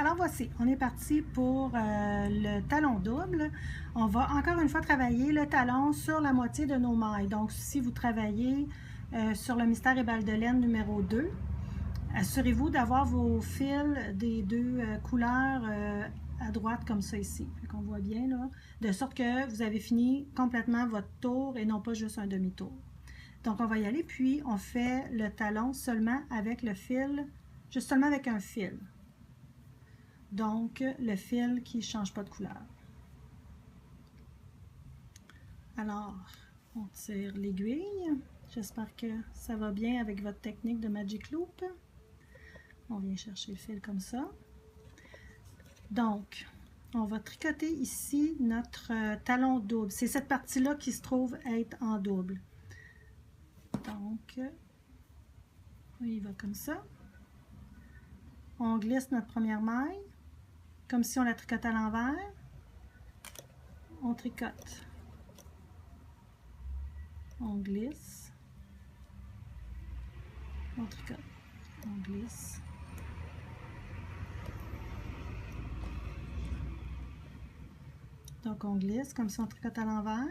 Alors voici, on est parti pour le talon double. On va encore une fois travailler le talon sur la moitié de nos mailles. Donc si vous travaillez sur le mystère et balle de laine numéro 2, assurez-vous d'avoir vos fils des deux couleurs à droite comme ça ici. On voit bien là, de sorte que vous avez fini complètement votre tour et non pas juste un demi-tour. Donc on va y aller, puis on fait le talon seulement avec le fil, juste seulement avec un fil. Donc, le fil qui ne change pas de couleur. Alors, on tire l'aiguille. J'espère que ça va bien avec votre technique de Magic Loop. On vient chercher le fil comme ça. Donc, on va tricoter ici notre talon double. C'est cette partie-là qui se trouve être en double. Donc, on y va comme ça. On glisse notre première maille, comme si on la tricotait à l'envers. On tricote. On glisse. On tricote. On glisse. Donc on glisse comme si on tricote à l'envers.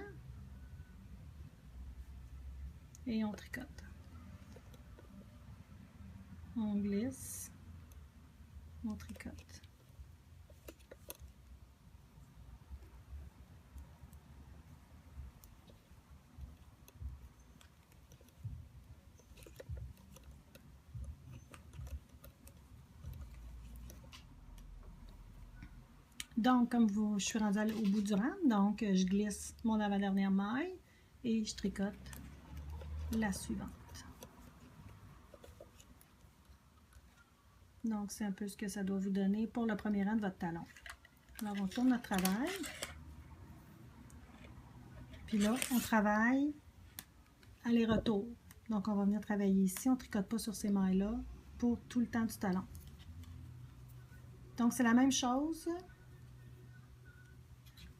Et on tricote. On glisse. On tricote. Donc, comme je suis rendue au bout du rang, donc je glisse mon avant-dernière maille et je tricote la suivante. Donc, c'est un peu ce que ça doit vous donner pour le premier rang de votre talon. Alors, on tourne notre travail. Puis là, on travaille aller-retour. Donc, on va venir travailler ici. On ne tricote pas sur ces mailles-là pour tout le temps du talon. Donc, c'est la même chose.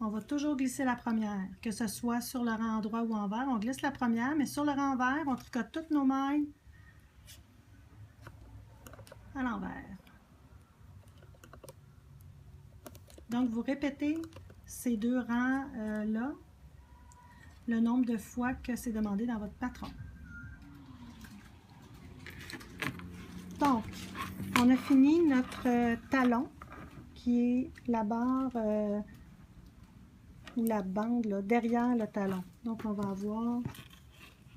On va toujours glisser la première, que ce soit sur le rang endroit ou envers. On glisse la première, mais sur le rang envers, on tricote toutes nos mailles à l'envers. Donc, vous répétez ces deux rangs-là le nombre de fois que c'est demandé dans votre patron. Donc, on a fini notre talon, qui est la barre ou la bande là, derrière le talon. Donc, on va avoir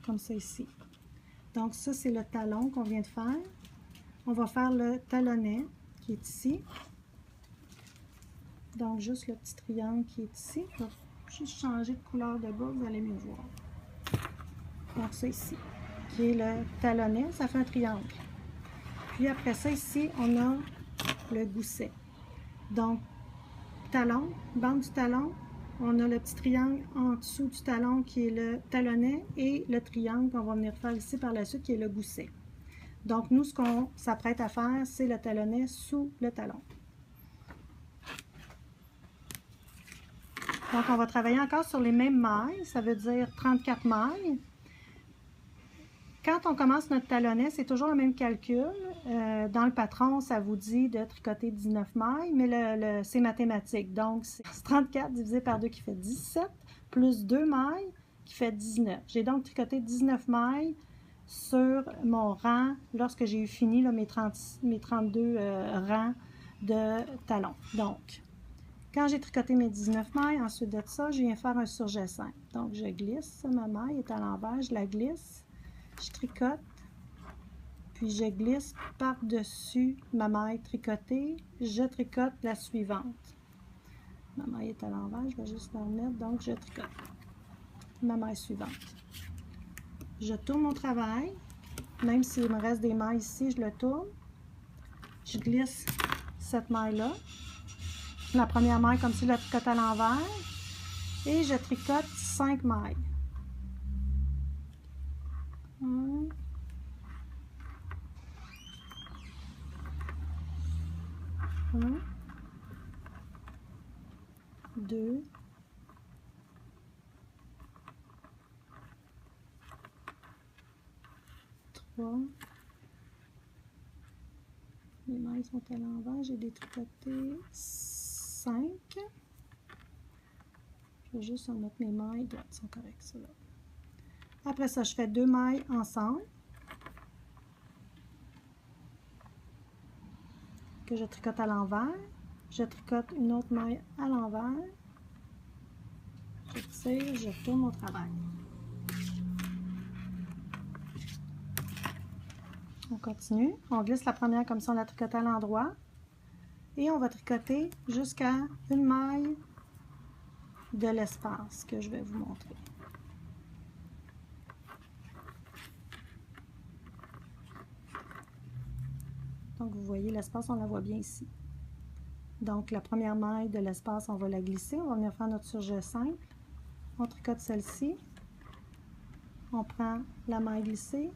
comme ça ici. Donc, ça, c'est le talon qu'on vient de faire. On va faire le talonnet qui est ici. Donc, juste le petit triangle qui est ici. Je vais juste changer de couleur de bas, vous allez mieux voir. Donc, ça ici, qui est le talonnet, ça fait un triangle. Puis après ça, ici, on a le gousset. Donc, talon, bande du talon, on a le petit triangle en dessous du talon qui est le talonnet et le triangle qu'on va venir faire ici par la suite qui est le gousset. Donc, nous, ce qu'on s'apprête à faire, c'est le talonnet sous le talon. Donc, on va travailler encore sur les mêmes mailles, ça veut dire 34 mailles. Quand on commence notre talonnet, c'est toujours le même calcul. Dans le patron, ça vous dit de tricoter 19 mailles, mais c'est mathématique. Donc, c'est 34 divisé par 2 qui fait 17, plus 2 mailles qui fait 19. J'ai donc tricoté 19 mailles sur mon rang lorsque j'ai eu fini là, mes 32 rangs de talons. Donc, quand j'ai tricoté mes 19 mailles, ensuite de ça, je viens faire un surjet simple. Donc, je glisse, ma maille est à l'envers, je la glisse. Je tricote, puis je glisse par-dessus ma maille tricotée, je tricote la suivante. Ma maille est à l'envers, je vais juste la remettre, donc je tricote ma maille suivante. Je tourne mon travail, même s'il me reste des mailles ici, je le tourne. Je glisse cette maille-là, la première maille comme si je la tricote à l'envers, et je tricote 5 mailles. 1, 2, 3, Les mailles sont à l'envers. J'ai détricoté 5. Je vais juste en mettre mes mailles droites, sont correctes, ça là. Après ça, je fais 2 mailles ensemble que je tricote à l'envers. Je tricote une autre maille à l'envers. Je tire, je retourne au travail. On continue. On glisse la première comme ça, on la tricote à l'endroit. Et on va tricoter jusqu'à une maille de l'espace que je vais vous montrer. Donc vous voyez l'espace, on la voit bien ici. Donc la première maille de l'espace, on va la glisser. On va venir faire notre surjet simple. On tricote celle-ci. On prend la maille glissée.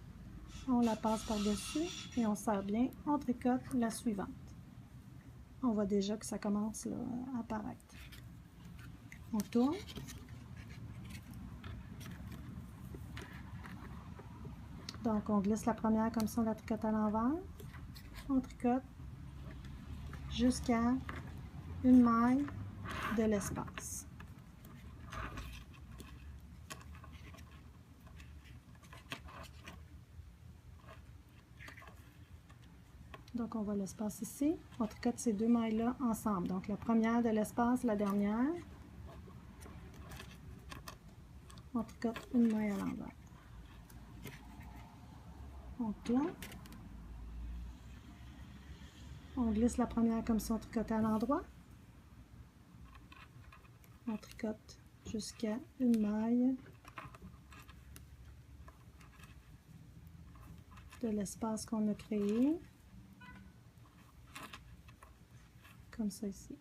On la passe par-dessus et on serre bien. On tricote la suivante. On voit déjà que ça commence là, à apparaître. On tourne. Donc on glisse la première comme ça, on la tricote à l'envers. On tricote jusqu'à une maille de l'espace. Donc on voit l'espace ici. On tricote ces 2 mailles-là ensemble. Donc la première de l'espace, la dernière. On tricote une maille à l'envers. On tourne. On glisse la première comme ça, on tricote à l'endroit. On tricote jusqu'à une maille de l'espace qu'on a créé. Comme ça ici.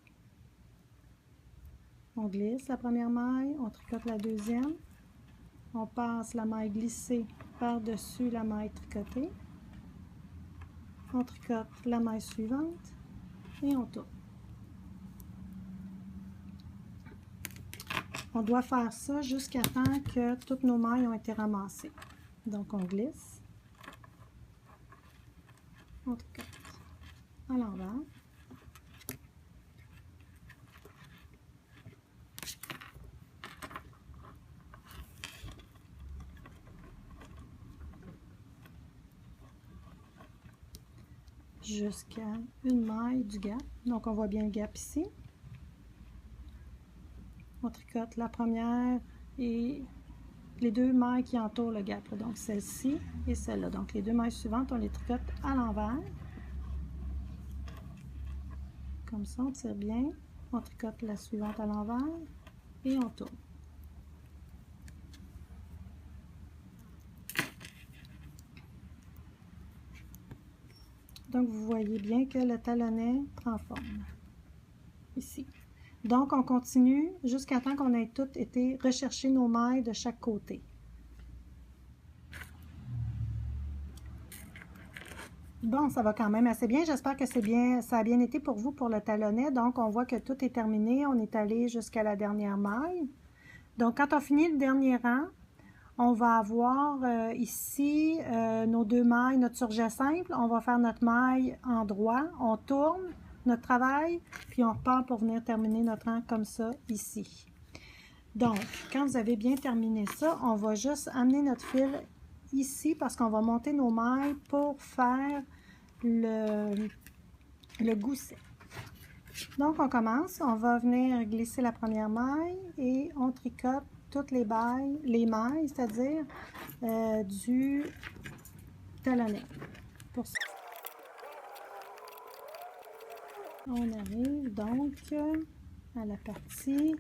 On glisse la première maille, on tricote la deuxième. On passe la maille glissée par-dessus la maille tricotée. On tricote la maille suivante et on tourne. On doit faire ça jusqu'à temps que toutes nos mailles ont été ramassées. Donc on glisse. On tricote à l'envers. Jusqu'à une maille du gap. Donc on voit bien le gap ici. On tricote la première et les 2 mailles qui entourent le gap, là. Donc celle-ci et celle-là. Donc les 2 mailles suivantes, on les tricote à l'envers. Comme ça, on tire bien. On tricote la suivante à l'envers et on tourne. Donc vous voyez bien que le talonnet prend forme ici. Donc on continue jusqu'à temps qu'on ait toutes été rechercher nos mailles de chaque côté. Bon, ça va quand même assez bien. J'espère que ça a bien été pour vous pour le talonnet. Donc on voit que tout est terminé. On est allé jusqu'à la dernière maille. Donc quand on finit le dernier rang, on va avoir ici nos 2 mailles, notre surjet simple. On va faire notre maille en droit. On tourne notre travail, puis on repart pour venir terminer notre rang comme ça ici. Donc, quand vous avez bien terminé ça, on va juste amener notre fil ici parce qu'on va monter nos mailles pour faire le gousset. Donc, on commence. On va venir glisser la première maille et on tricote toutes les mailles, c'est-à-dire du talonnet. Pour ça. On arrive donc à la partie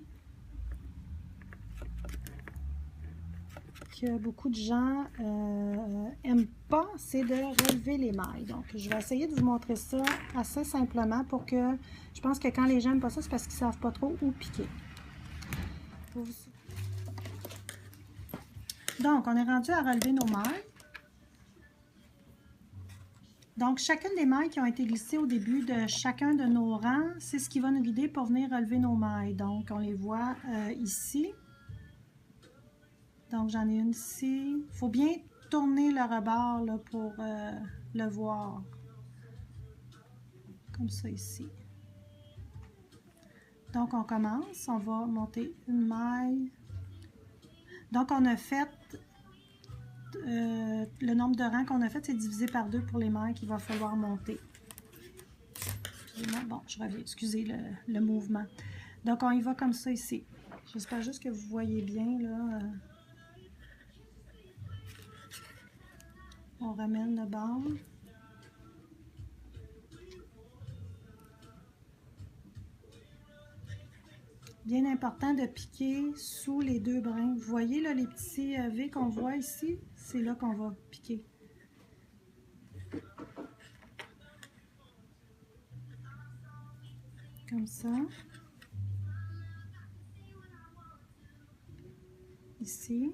que beaucoup de gens n'aiment pas, c'est de relever les mailles. Donc, je vais essayer de vous montrer ça assez simplement pour que, je pense que quand les gens n'aiment pas ça, c'est parce qu'ils ne savent pas trop où piquer. Donc, on est rendu à relever nos mailles. Donc, chacune des mailles qui ont été glissées au début de chacun de nos rangs, c'est ce qui va nous guider pour venir relever nos mailles. Donc, on les voit ici. Donc, j'en ai une ici. Il faut bien tourner le rebord là, pour le voir. comme ça ici. Donc, on commence, on va monter une maille. Donc, on a fait, le nombre de rangs qu'on a fait, c'est divisé par 2 pour les mailles qu'il va falloir monter. Excusez-moi, bon, je reviens, excusez le mouvement. Donc, on y va comme ça ici. J'espère juste que vous voyez bien, là. On ramène le bord. Bien important de piquer sous les 2 brins. Vous voyez là les petits V qu'on voit ici? C'est là qu'on va piquer. Comme ça. Ici.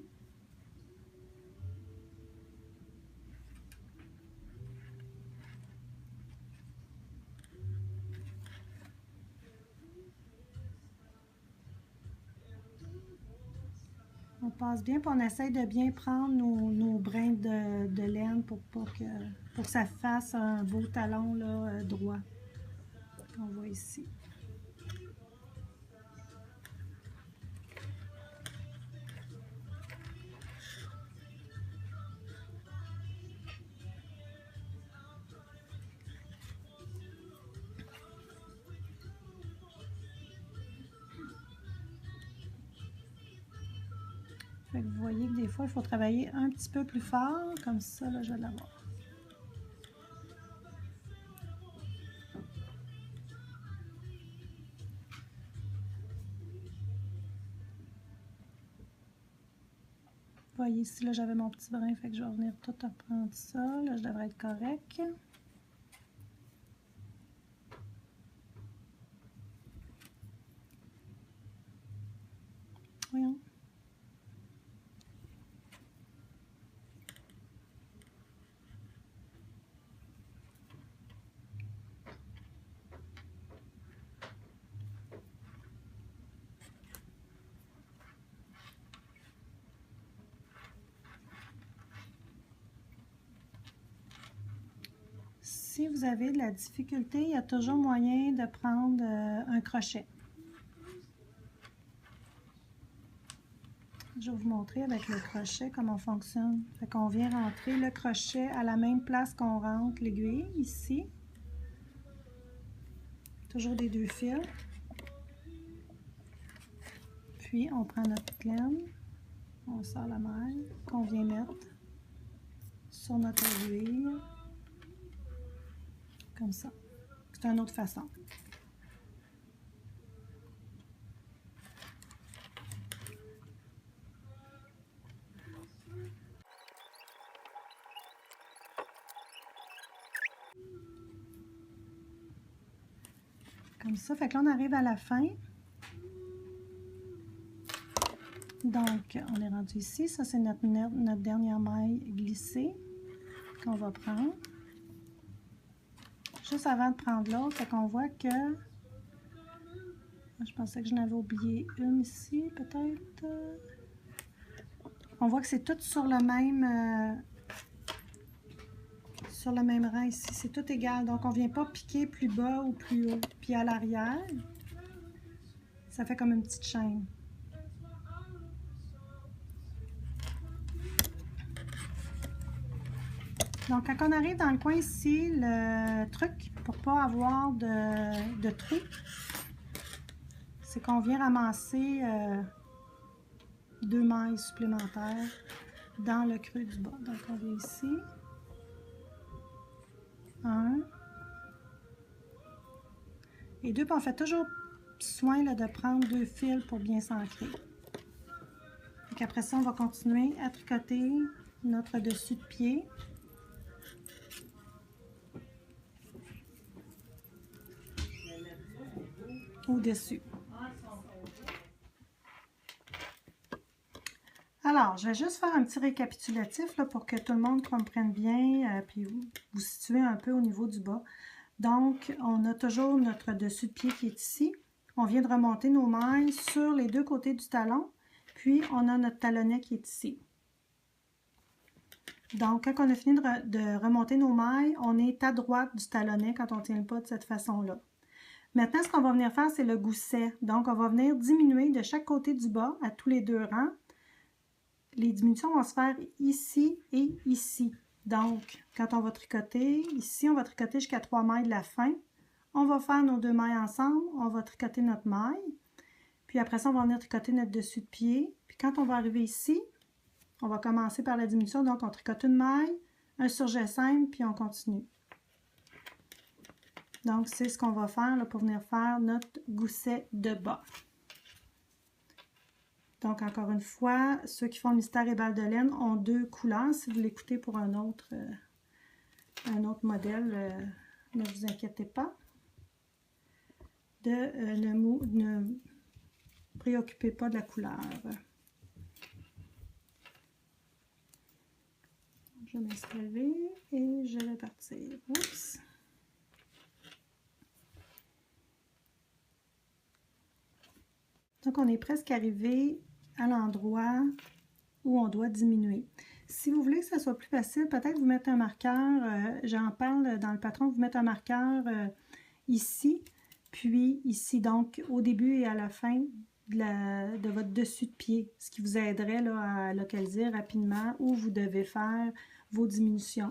On passe bien, puis on essaye de bien prendre nos brins de laine pour que ça fasse un beau talon là, droit. On voit ici. Fait que vous voyez que des fois, il faut travailler un petit peu plus fort, comme ça, là, je vais l'avoir. Vous voyez ici, là, j'avais mon petit brin, fait que je vais venir tout reprendre ça. Là, je devrais être correct. Voyons. Si vous avez de la difficulté, il y a toujours moyen de prendre un crochet. Je vais vous montrer avec le crochet comment on fonctionne. Fait qu'on vient rentrer le crochet à la même place qu'on rentre l'aiguille, ici. Toujours des 2 fils. Puis on prend notre petite laine, on sort la maille qu'on vient mettre sur notre aiguille. Comme ça. C'est une autre façon. Comme ça, fait que là on arrive à la fin. Donc, on est rendu ici. Ça, c'est notre dernière maille glissée qu'on va prendre. Juste avant de prendre l'autre, fait qu'on voit que... Je pensais que je n'avais oublié une ici, peut-être. On voit que c'est tout sur le même rang ici. C'est tout égal. Donc, on ne vient pas piquer plus bas ou plus haut. Puis à l'arrière, ça fait comme une petite chaîne. Donc, quand on arrive dans le coin ici, le truc pour ne pas avoir de trou, c'est qu'on vient ramasser 2 mailles supplémentaires dans le creux du bas. Donc, on vient ici. 1. Et 2, puis on fait toujours soin là, de prendre 2 fils pour bien s'ancrer. Après ça, on va continuer à tricoter notre dessus de pied. Au-dessus. Alors, je vais juste faire un petit récapitulatif là, pour que tout le monde comprenne bien, puis vous situez un peu au niveau du bas. Donc, on a toujours notre dessus de pied qui est ici. On vient de remonter nos mailles sur les 2 côtés du talon, puis on a notre talonnet qui est ici. Donc, quand on a fini de remonter nos mailles, on est à droite du talonnet quand on tient le pas de cette façon-là. Maintenant, ce qu'on va venir faire, c'est le gousset. Donc, on va venir diminuer de chaque côté du bas à tous les deux rangs. Les diminutions vont se faire ici et ici. Donc, quand on va tricoter, ici, on va tricoter jusqu'à 3 mailles de la fin. On va faire nos 2 mailles ensemble, on va tricoter notre maille. Puis après ça, on va venir tricoter notre dessus de pied. Puis quand on va arriver ici, on va commencer par la diminution. Donc, on tricote une maille, un surjet simple, puis on continue. Donc, c'est ce qu'on va faire là, pour venir faire notre gousset de bas. Donc, encore une fois, ceux qui font le mystère et balle de laine ont 2 couleurs. Si vous l'écoutez pour un autre modèle, ne vous inquiétez pas. Ne préoccupez pas de la couleur. Je vais m'installer et je vais partir. Oups. Donc, on est presque arrivé à l'endroit où on doit diminuer. Si vous voulez que ça soit plus facile, peut-être vous mettre un marqueur, j'en parle dans le patron, vous mettre un marqueur ici, puis ici, donc au début et à la fin de votre dessus de pied, ce qui vous aiderait là, à localiser rapidement où vous devez faire vos diminutions.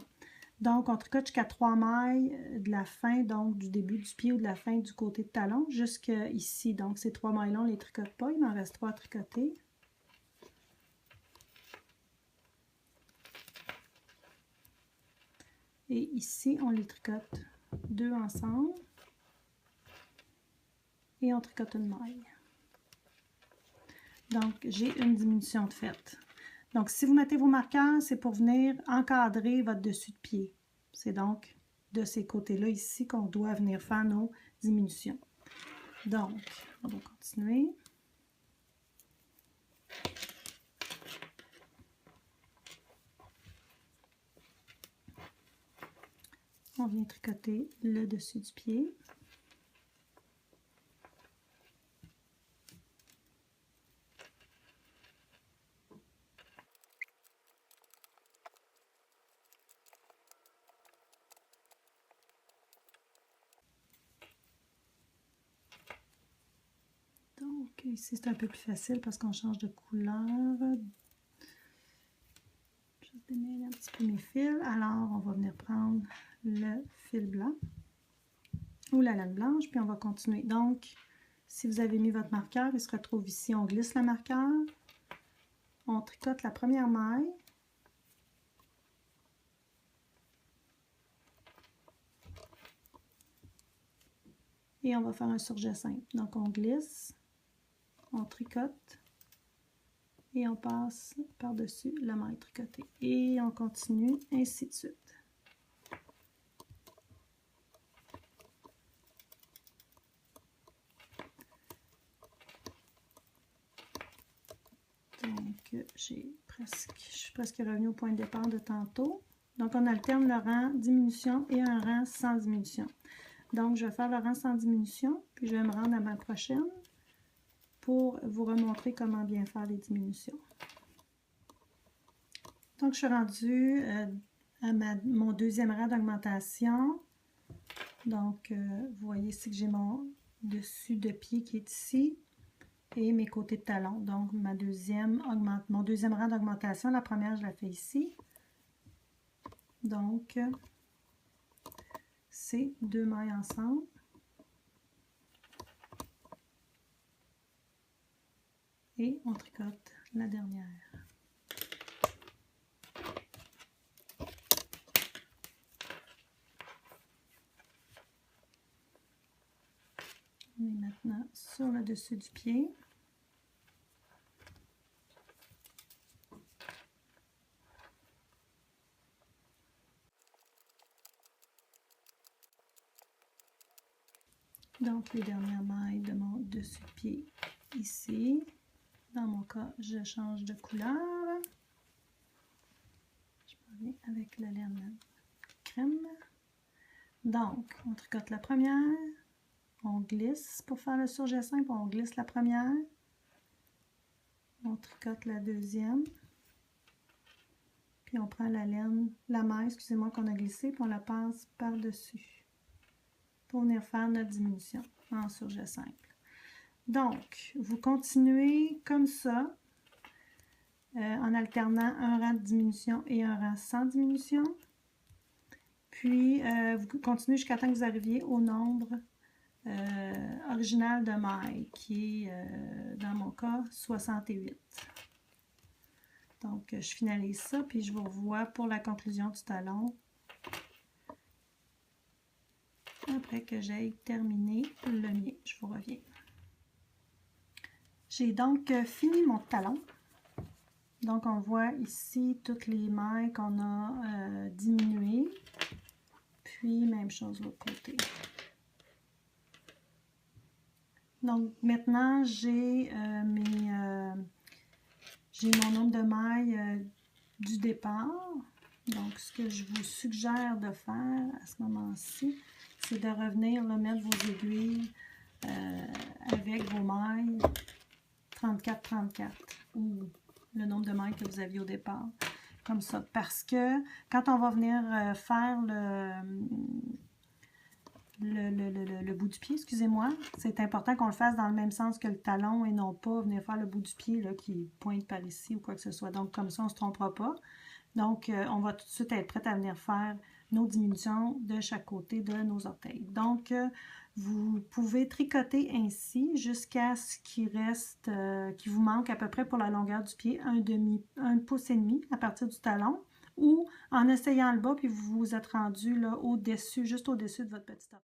Donc, on tricote jusqu'à 3 mailles de la fin, donc du début du pied ou de la fin du côté de talon, jusqu'à ici. Donc, ces 3 mailles-là, on ne les tricote pas, il m'en reste 3 à tricoter. Et ici, on les tricote 2 ensemble. Et on tricote une maille. Donc, j'ai une diminution de fait. Donc, si vous mettez vos marqueurs, c'est pour venir encadrer votre dessus de pied. C'est donc de ces côtés-là ici qu'on doit venir faire nos diminutions. Donc, on va continuer. On vient tricoter le dessus du pied. Donc, ici, c'est un peu plus facile parce qu'on change de couleur. Je vais démêler un petit peu mes fils. Alors, on va venir prendre le fil blanc ou la laine blanche, puis on va continuer. Donc, si vous avez mis votre marqueur, il se retrouve ici. On glisse le marqueur. On tricote la première maille. Et on va faire un surjet simple. Donc, on glisse, on tricote et on passe par-dessus la maille tricotée. Et on continue, ainsi de suite. Donc, je suis presque revenue au point de départ de tantôt. Donc, on alterne le rang diminution et un rang sans diminution. Donc, je vais faire le rang sans diminution, puis je vais me rendre à ma prochaine pour vous remontrer comment bien faire les diminutions. Donc, je suis rendue à mon deuxième rang d'augmentation. Donc, vous voyez ici que j'ai mon dessus de pied qui est ici et mes côtés de talon. Donc, mon deuxième rang d'augmentation, la première, je la fais ici. Donc, c'est 2 mailles ensemble. Et on tricote la dernière. On est maintenant sur le dessus du pied. Donc, les dernières mailles de mon dessus de pied ici. Dans mon cas, je change de couleur. Je reviens avec la laine crème. Donc, on tricote la première. On glisse pour faire le surjet simple. On glisse la première. On tricote la deuxième. Puis on prend la laine, la maille, excusez-moi, qu'on a glissée, puis on la passe par-dessus pour venir faire notre diminution en surjet simple. Donc, vous continuez comme ça, en alternant un rang de diminution et un rang sans diminution. Puis, vous continuez jusqu'à temps que vous arriviez au nombre original de mailles, qui est, dans mon cas, 68. Donc, je finalise ça, puis je vous revois pour la conclusion du talon. Après que j'aie terminé le mien, je vous reviens. J'ai donc fini mon talon. Donc, on voit ici toutes les mailles qu'on a diminuées. Puis, même chose de l'autre côté. Donc, maintenant, j'ai mon nombre de mailles du départ. Donc, ce que je vous suggère de faire à ce moment-ci, c'est de revenir là, mettre vos aiguilles avec vos mailles 34-34 ou le nombre de mailles que vous aviez au départ, comme ça. Parce que quand on va venir faire le bout du pied, excusez-moi, c'est important qu'on le fasse dans le même sens que le talon et non pas venir faire le bout du pied là, qui pointe par ici ou quoi que ce soit. Donc, comme ça, on ne se trompera pas. Donc, on va tout de suite être prête à venir faire nos diminutions de chaque côté de nos orteils. Donc, vous pouvez tricoter ainsi jusqu'à ce qu'il reste, qu'il vous manque à peu près pour la longueur du pied, un pouce et demi à partir du talon, ou en essayant le bas, puis vous vous êtes rendu là au-dessus, juste au-dessus de votre petit orteil.